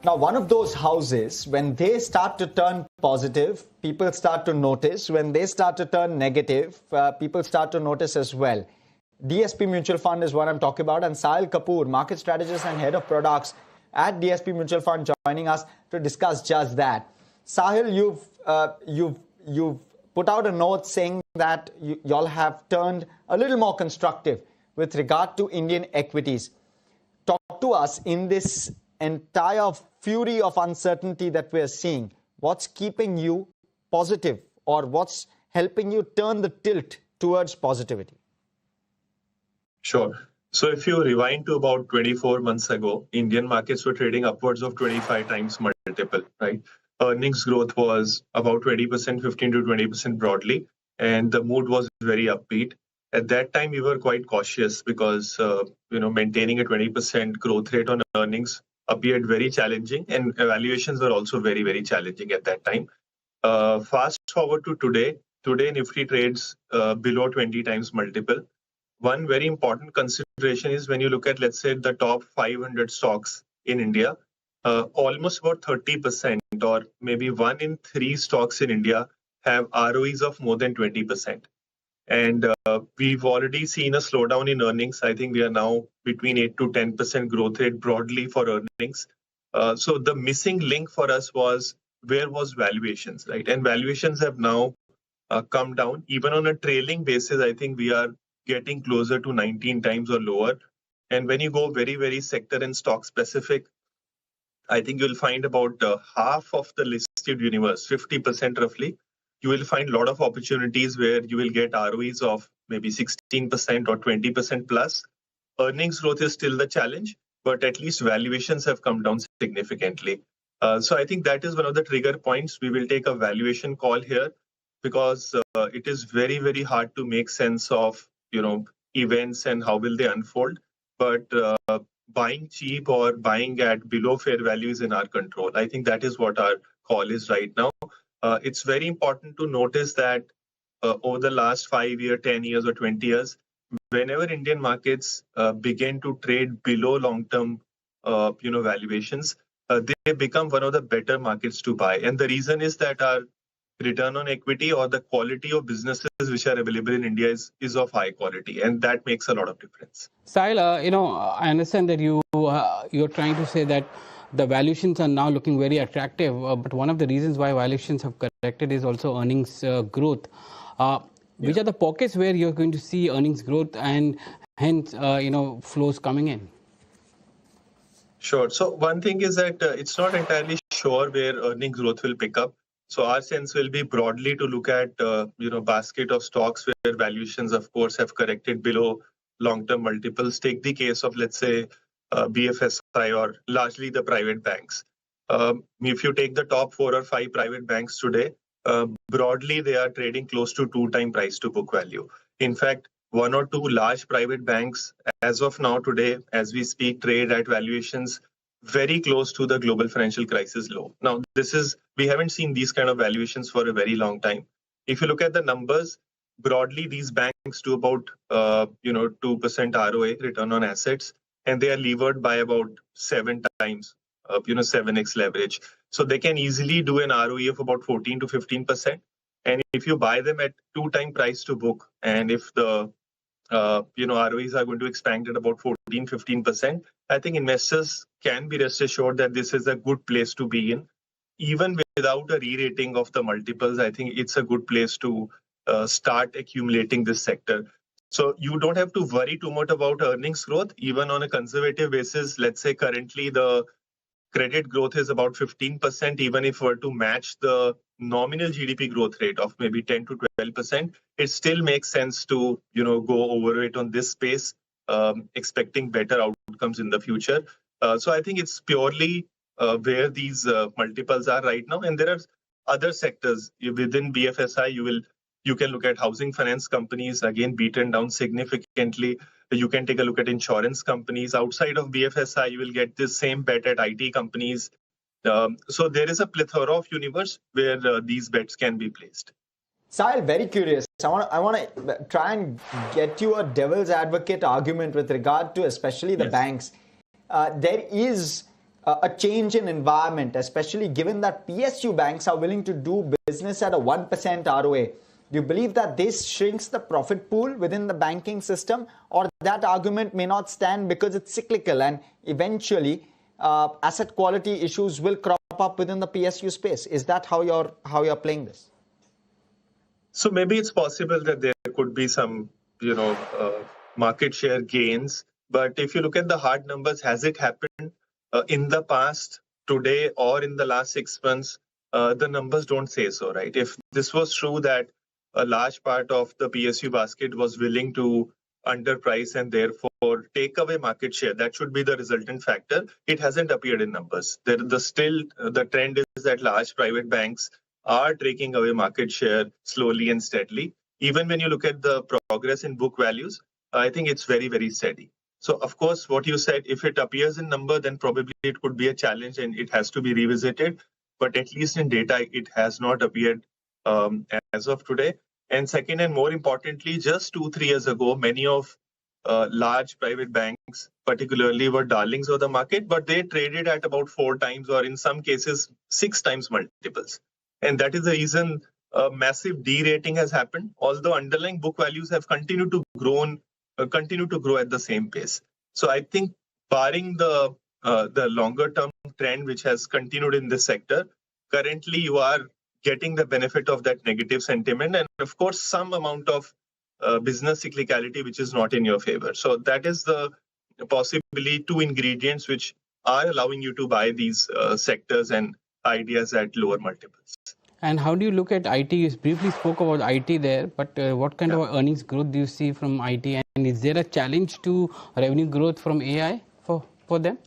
Now, one of those houses, when they start to turn positive, people start to notice. When they start to turn negative, people start to notice as well. DSP Mutual Fund is what I'm talking about. And Sahil Kapoor, market strategist and head of products at DSP Mutual Fund, joining us to discuss just that. Sahil, you've put out a note saying that y'all have turned a little more constructive with regard to Indian equities. Talk to us in this entire fury of uncertainty that we're seeing. What's keeping you positive, or what's helping you turn the tilt towards positivity? Sure. So if you rewind to about 24 months ago, Indian markets were trading upwards of 25 times multiple, right? Earnings growth was about 20%, 15 to 20% broadly, and the mood was very upbeat. At that time, we were quite cautious because maintaining a 20% growth rate on earnings appeared very challenging, and valuations were also very, very challenging at that time. Fast forward to today. Today, Nifty trades below 20 times multiple. One very important consideration is when you look at, let's say, the top 500 stocks in India, almost about 30% or maybe 1 in 3 stocks in India have ROEs of more than 20%. And we've already seen a slowdown in earnings. I think we are now between 8 to 10% growth rate broadly for earnings. So the missing link for us was, where was valuations, right? And valuations have now come down. Even on a trailing basis, I think we are getting closer to 19 times or lower. And when you go very, very sector and stock specific, I think you'll find about half of the listed universe, 50% roughly, you will find a lot of opportunities where you will get ROEs of maybe 16% or 20% plus. Earnings growth is still the challenge, but at least valuations have come down significantly. So I think that is one of the trigger points. We will take a valuation call here because it is very, very hard to make sense of events and how will they unfold. But buying cheap or buying at below fair value is in our control. I think that is what our call is right now. It's very important to notice that over the last 5 years, 10 years or 20 years, whenever Indian markets begin to trade below long-term valuations, they become one of the better markets to buy. And the reason is that our return on equity or the quality of businesses which are available in India is of high quality, and that makes a lot of difference. Sahil, I understand that you're trying to say that the valuations are now looking very attractive, but one of the reasons why valuations have corrected is also earnings growth. Which are the pockets where you're going to see earnings growth and hence flows coming in? Sure. So one thing is that it's not entirely sure where earnings growth will pick up. So our sense will be broadly to look at basket of stocks where valuations, of course, have corrected below long-term multiples. Take the case of, let's say, BFSI or largely the private banks. If you take the top 4 or 5 private banks today, broadly they are trading close to 2x price to book value. In fact, 1 or 2 large private banks, as of now today, as we speak, trade at valuations very close to the global financial crisis low. Now, we haven't seen these kind of valuations for a very long time. If you look at the numbers, broadly these banks do about 2% ROA, return on assets, and they are levered by about 7 times, 7x leverage. So they can easily do an ROE of about 14 to 15%. And if you buy them at 2x price to book, and if the ROEs are going to expand at about 14, 15%, I think investors can be rest assured that this is a good place to be in. Even without a re-rating of the multiples, I think it's a good place to start accumulating this sector. So you don't have to worry too much about earnings growth. Even on a conservative basis, let's say currently the credit growth is about 15%. Even if we're to match the nominal GDP growth rate of maybe 10 to 12%, it still makes sense to go over it on this space, expecting better outcomes in the future. So I think it's purely where these multiples are right now. And there are other sectors within BFSI. You can look at housing finance companies, again, beaten down significantly. You can take a look at insurance companies. Outside of BFSI, you will get the same bet at IT companies. So there is a plethora of universe where these bets can be placed. Sahil, very curious. I want to try and get you a devil's advocate argument with regard to especially the banks. There is a change in environment, especially given that PSU banks are willing to do business at a 1% ROA? Do you believe that this shrinks the profit pool within the banking system, or that argument may not stand because it's cyclical and eventually asset quality issues will crop up within the PSU space? Is that how you're playing this? So maybe it's possible that there could be some, market share gains. But if you look at the hard numbers, has it happened in the past, today, or in the last 6 months? The numbers don't say so, right? If this was true that a large part of the PSU basket was willing to underprice and therefore take away market share, that should be the resultant factor. It hasn't appeared in numbers. The trend is that large private banks are taking away market share slowly and steadily. Even when you look at the progress in book values, I think it's very, very steady. So, of course, what you said, if it appears in number, then probably it could be a challenge and it has to be revisited. But at least in data, it has not appeared as of today. And second, and more importantly, just 2-3 years ago, many of large private banks particularly were darlings of the market, but they traded at about 4 times or in some cases 6 times multiples. And that is the reason a massive de-rating has happened, although underlying book values have continued to grow at the same pace. So I think barring the longer term trend which has continued in this sector, currently you are getting the benefit of that negative sentiment and of course some amount of business cyclicality which is not in your favor. So that is the possibly 2 ingredients which are allowing you to buy these sectors and ideas at lower multiples. And how do you look at IT? You briefly spoke about IT there, but what kind of earnings growth do you see from IT? And is there a challenge to revenue growth from AI for them?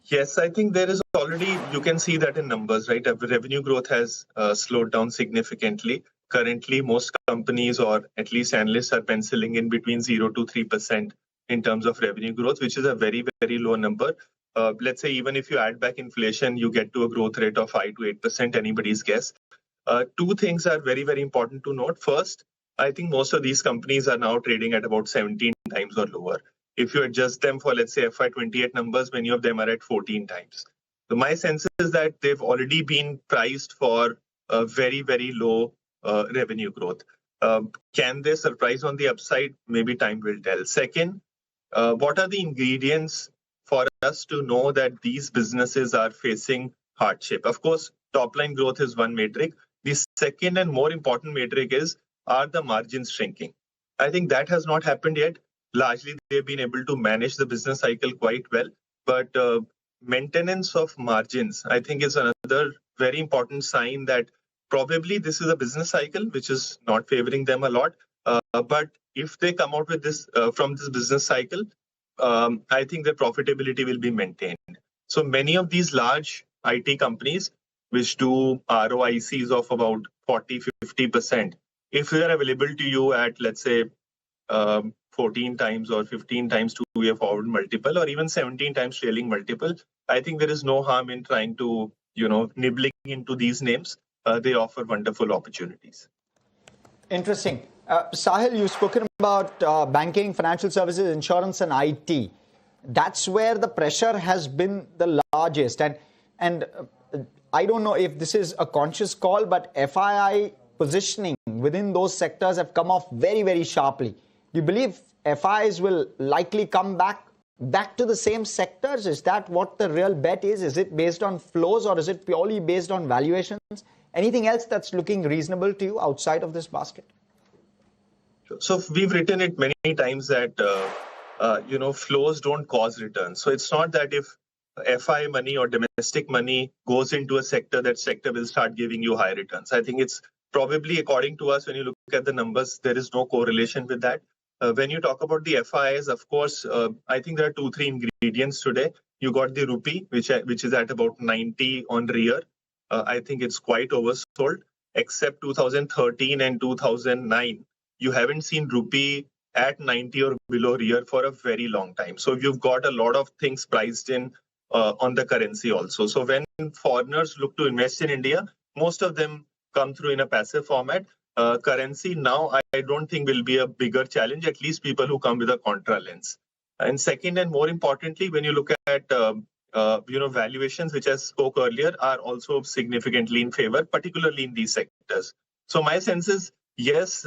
Yes, I think there is already, you can see that in numbers, right? Revenue growth has slowed down significantly. Currently, most companies or at least analysts are penciling in between 0 to 3% in terms of revenue growth, which is a very, very low number. Let's say even if you add back inflation, you get to a growth rate of 5 to 8%, anybody's guess. 2 things are very, very important to note. First, I think most of these companies are now trading at about 17 times or lower. If you adjust them for, let's say, FY28 numbers, many of them are at 14 times. So my sense is that they've already been priced for a very, very low revenue growth. Can they surprise on the upside? Maybe time will tell. Second, what are the ingredients for us to know that these businesses are facing hardship? Of course, top line growth is one metric. The second and more important metric is, are the margins shrinking? I think that has not happened yet. Largely, they've been able to manage the business cycle quite well. But maintenance of margins, I think, is another very important sign that probably this is a business cycle which is not favoring them a lot. But if they come out with this from this business cycle, I think their profitability will be maintained. So many of these large IT companies which do ROICs of about 40-50%, if they are available to you at, let's say, 14 times or 15 times 2-year forward multiple or even 17 times trailing multiple, I think there is no harm in trying to, nibbling into these names. They offer wonderful opportunities. Interesting. Sahil, you've spoken about banking, financial services, insurance, and IT. That's where the pressure has been the largest. And I don't know if this is a conscious call, but FII positioning within those sectors have come off very, very sharply. Do you believe FIs will likely come back to the same sectors? Is that what the real bet is? Is it based on flows or is it purely based on valuations? Anything else that's looking reasonable to you outside of this basket? So we've written it many times that, flows don't cause returns. So it's not that if FI money or domestic money goes into a sector, that sector will start giving you high returns. I think it's probably, according to us, when you look at the numbers, there is no correlation with that. When you talk about the FIs, of course, I think there are 2-3 ingredients today. You got the rupee, which is at about 90 on rear. I think it's quite oversold, except 2013 and 2009. You haven't seen rupee at 90 or below rear for a very long time. So you've got a lot of things priced in on the currency also. So when foreigners look to invest in India, most of them come through in a passive format. Currency now, I don't think will be a bigger challenge, at least people who come with a contra lens. And second and more importantly, when you look at valuations, which I spoke earlier, are also significantly in favor, particularly in these sectors. So my sense is, yes,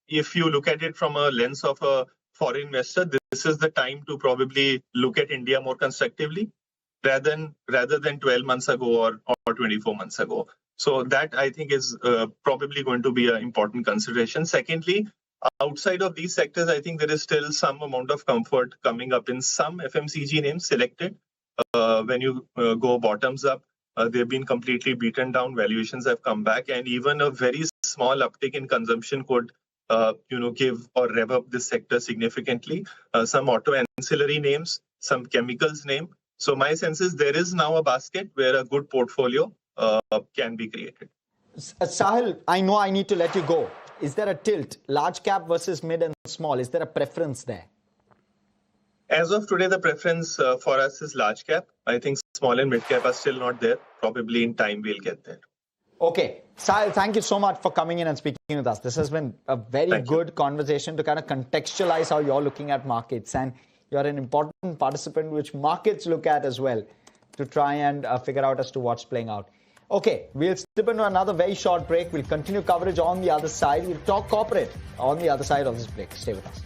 if you look at it from a lens of a foreign investor, this is the time to probably look at India more constructively rather than 12 months ago or 24 months ago. So that, I think, is probably going to be an important consideration. Secondly, outside of these sectors, I think there is still some amount of comfort coming up in some FMCG names selected. When you go bottoms up, they've been completely beaten down. Valuations have come back, and even a very small uptick in consumption could, give or rev up this sector significantly. Some auto ancillary names, some chemicals name. So my sense is there is now a basket where a good portfolio can be created. Sahil, I know I need to let you go. Is there a tilt, large cap versus mid and small? Is there a preference there? As of today, the preference for us is large cap. I think small and mid cap are still not there. Probably in time we'll get there. Okay. Sahil, thank you so much for coming in and speaking with us. This has been a very good conversation to kind of contextualize how you're looking at markets. And you're an important participant which markets look at as well to try and figure out as to what's playing out. Okay, we'll step into another very short break. We'll continue coverage on the other side. We'll talk corporate on the other side of this break. Stay with us.